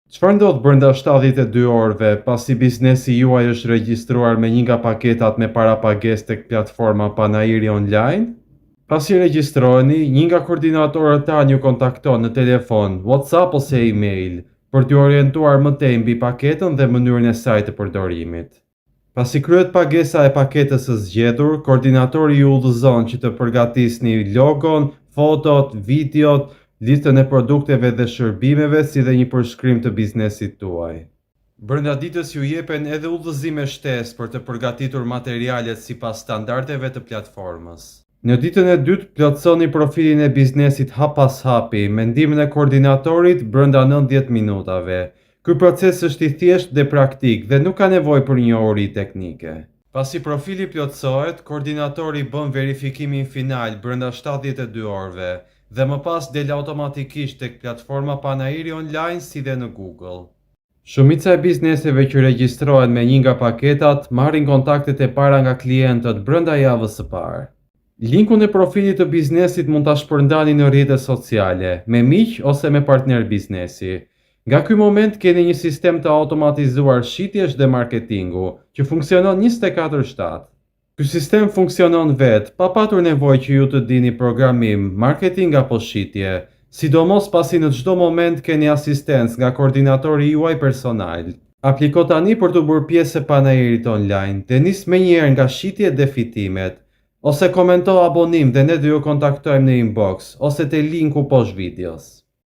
Çfarë ndodh brenda 72 orëve pasi biznesi juaj është regjistruar me një nga paketat me parapagesë tek platforma Panajiri Online? Pasi regjistroheni, një nga koordinatorët tanë ju kontakton në telefon, WhatsApp ose email për t'ju orientuar më tej mbi paketën dhe mënyrën e saj të përdorimit. Pasi kryhet pagesa e paketës së zgjedhur, koordinatori ju udhëzon që të përgatisni logon, fotot, videot, listën e produkteve dhe shërbimeve si dhe një përshkrim të biznesit tuaj. Brenda ditës ju jepen edhe udhëzime shtesë për të përgatitur materialet sipas standardeve të platformës. Në ditën e dytë plotësoni profilin e biznesit hap pas hapi me ndihmën e koordinatorit brenda 90 minutave. Ky proces është i thjeshtë dhe praktik dhe nuk ka nevojë për njohuri teknike. Pasi profili plotësohet, koordinatori bën verifikimin final brenda 72 orëve dhe më pas del automatikisht tek platforma Panajiri Online si dhe në Google. Shumica e bizneseve që regjistrohen me një nga paketat marrin kontaktet e para nga klientët brenda javës së parë. Linkun e profilit të biznesit mund ta shpërndani në rrjetet sociale, me miq ose me partner biznesi. Nga ky moment keni një sistem të automatizuar shitjesh dhe marketingu, që funksionon 24/7. Ky sistem funksionon vetë, pa patur nevojë që ju të dini programim, marketing apo shitje, sidomos pasi në çdo moment keni asistencë nga koordinatori juaj personal. Apliko tani për të bërë pjesë e Panajirit Online dhe nis menjëherë nga shitjet dhe fitimet, ose komento abonim dhe ne do ju kontaktojmë në inbox ose te linku poshtë videos.